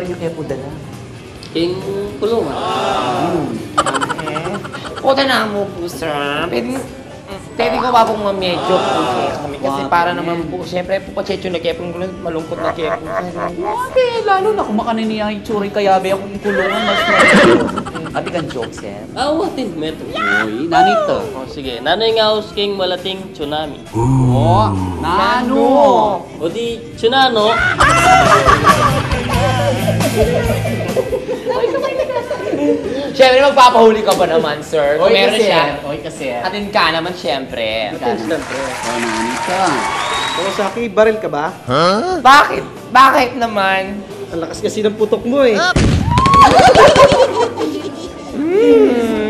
rin yung kepo dala? King kulungan. Kuta na mo po, sir. Pwede ko ba pong mamedyo po kami? Kasi para naman po, siyempre po pachecho na kaya pong malungkot na kaya po. Lalo na kung makaniniya yung tsuri kaya ba akong kulungan mas malungkot. Ati kang joke, sir? Awatin, metro. Uy, nanito. O sige, nanay nga us king malating tsunami. Oh, nano! O di, tsunano. Siyempre, magpapahuli ka ba naman, sir? Kung meron siya, Oy, kasi. atin ka naman, siyempre. Siyempre. Oh, nanito. Kawasaki, baril ka ba? Bakit? Bakit naman? Ang lakas kasi ng putok mo eh.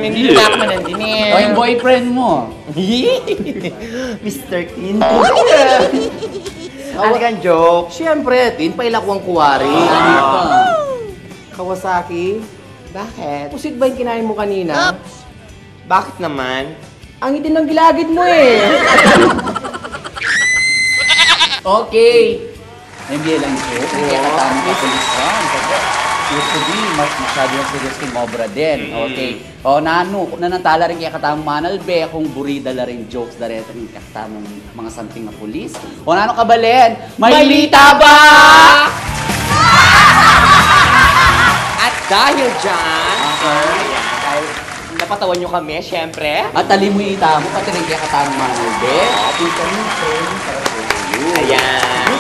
Hindi na ako manandinin. O, yung boyfriend mo. Mr. Tin. Ano kang joke? Siyempre, tin, pailakwang kuwari. Nanito. Kawasaki, Bakit? pusit ba yung kinain mo kanina? Bakit naman? Ang itin ng gilagid mo eh. Okay. NBA lang joke. Kaya katama ka pulisan. Used to be, masyado yung serious kay Mobra din. Okay. O, nano, kung nanantala rin kaya katama manalbe, kung burida la rin jokes na rin kaya katama mga santing na pulis. O, nano kabalen? Maylita ba? At dahil dyan, sir, dahil napatawan nyo kami, siyempre. At alimuita mo, pati rin kaya katama manalbe. At yung kami, Ayan.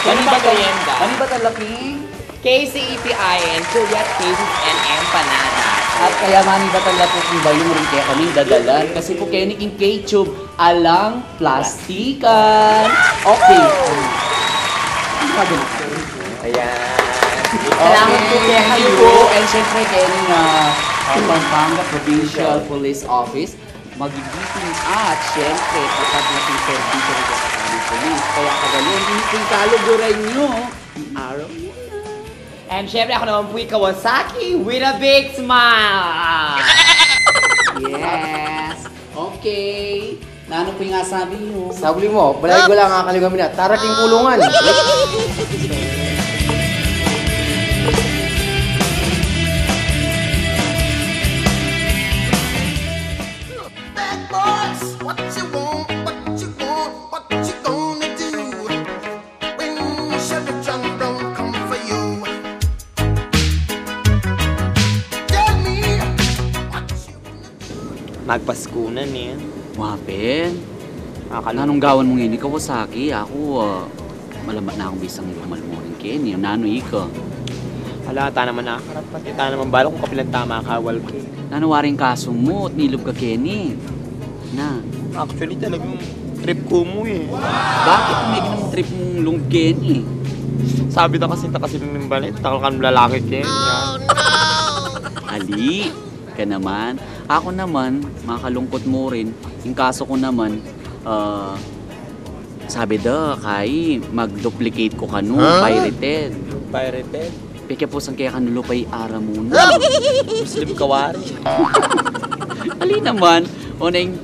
Ano ba kayenda? Ano ba talaking? KCEPIN, Juliet Cases and Empanadas. At kaya mani ba talaga po kung ba yung rin kaya kaming dadalan? Kasi po kayo ni K-Tube, alang plastikan. Okay. Ayan. Salamat po Okay, kayo. thank you. And syempre kayo ni Pampanga Provincial Police Office, magigiting at syempre kapag nating servisyo rin sa kaming police. Kaya kagaling, hindi kong kaluguran nyo. Araw mo. And syempre ako naman po yung Kawasaki with a big smile. Yes. Okay. Na ano po yung sabi nyo? Sabli mo, balay ko lang kakaligamin na. Tara king kulungan. Bad boys, what you want, what you want, what you gonna do when Chevy John don't come for you? Tell me what you Magpaskunan eh. Wapin. Nanong gawan mo ngayon, Kawasaki? Ako, malamat na akong bisang lumal mo rin, Kenny. Nano ika? Halata naman nakakarapat. Ita naman bala kung kapilang tama kawal ko. Nanawaring kaso mo at nilob ka, Kenny. Na, Actually talagang trip ko mo eh. bakit may ginang trip mong lung Kenny? Sabi na kasi ng balit. Takal ka ng lalaki Ken. Ali, ka naman. Ako naman, makakalungkot mo rin. Yung kaso ko naman, sabi daw, kay mag-duplicate ko kanu, pirated. Pirated. Peke po sang kaya kanulo pa'y ara muna. Muslim kawari. Ali naman, o na yung,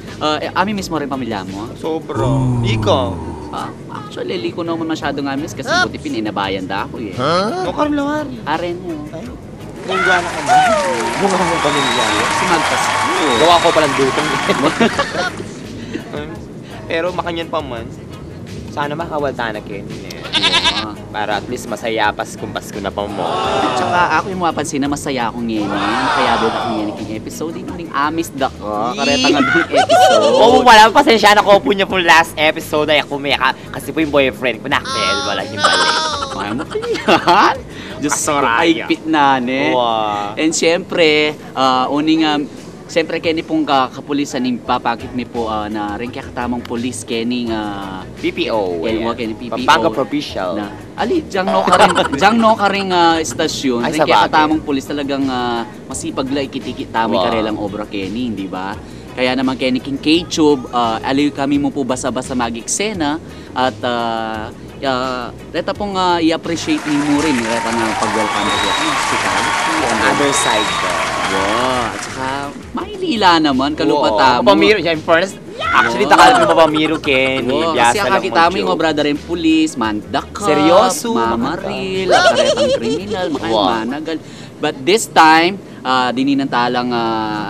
amin mismo rin pamilya mo. Sobra. Ikaw. Actually, li ko naman masyado nga miss kasi buti pininabayan da ako eh. No karlawari. Aren mo. Mungga na ka ba? Mungga mo pamilya. Si Magpas. Gawa ko palang dutong. Pero makanyan pa man. Sana makawalta na Ken. Para at least masaya kung Pasko na pa mo. At saka ako yung mapansin na masaya akong ngayon. Kaya doon ako ngayon yung episode. Yung amis da ko. Kareta nga doon episode. Oo, wala. Pasensya na ko po niya po last episode ay ako may kasi po yung boyfriend ko naktel. Wala yung balik. Kaya mo pa yan. Diyos ko, ay pit na ne. Wow. And syempre, uning siyempre kini pong kapulisan ng papakit mi po na rin kaya katamang pulis kening PPO. Elwa kening PPO. Pampanga Provincial. Na, ali, jang no ka rin istasyon. Ay, Rin sa kaya bagay. katamang pulis talagang masipag la ikitikit tami Wow. karelang obra kening, di ba? Kaya naman kening king K-Tube, aliw kami mo po basa-basa mag-eksena at reta pong i-appreciate ni mo rin reta na pag-welcome ko yung hospitality. Other side ba? Wow, at saka mailila naman, kalupata mo. Kapamiro siya, in fairness, Actually, takal ko mapamiro, Kenny. Wow, kasi ang kakita mo yung brother rin pulis, mandakap, Seryoso, mamaril, karetang kriminal, Wow. managal. But this time, dininantalang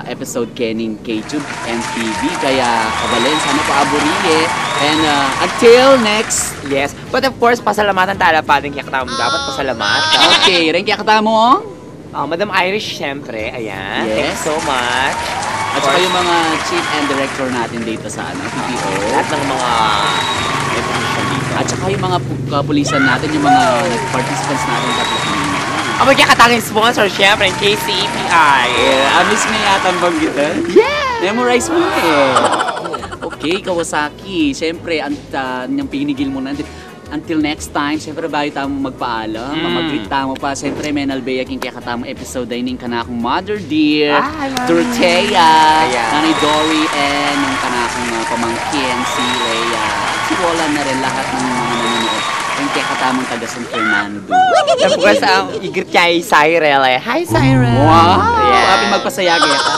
episode Kening K-Tube MTV, kaya kabalen, sana paaburiye. And until next, Yes. But of course, pasalamatan tayo pa din kaya katawang dapat pasalamatan. okay, rin kaya kata mo, Madam Irish, syempre. Ayan. Yes. Thank you so much. at saka yung mga chief and director natin dito sa PPO. Lahat ng mga may position dito. At saka yung mga kapulisan natin, yung mga participants natin tatlo kanina. Ang magkakatanging sponsor, syempre, yung KCEPI. Amis na yata ang banggitan? Yeah! Memorize mo na eh. Okay, Kawasaki. Siyempre, yung pinigil mo na. Until next time, siyempre bago tayo magpaalam, mag-greet mo pa. Siyempre, Menal Bea, king kaya katama episode ay ning kanakong Mother Dear, Dorothea, Ayan. Nanay Dory, and yung kanakong pamangkin, si Leia. Si Roland na rin, lahat ng mga nanonood. Yung kaya katamang taga San Fernando. Of course, ang igrit kay Cyril eh. Hi, Cyril! Wow! Yeah. Happy magpasayagi ka.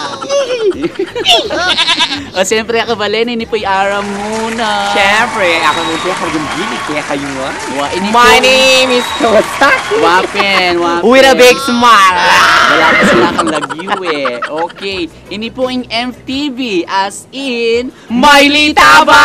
O siyempre, kabalen, ini po'y aram muna. Syempre, ako nung kaya kayong gili, kaya kayo nga. Wa, ini My po- name is Kawasaki. Wapin, wapin. With a big smile. Wala pa sila kang lagyu eh. Okay. Ini po yung MTV as in Maylita ba?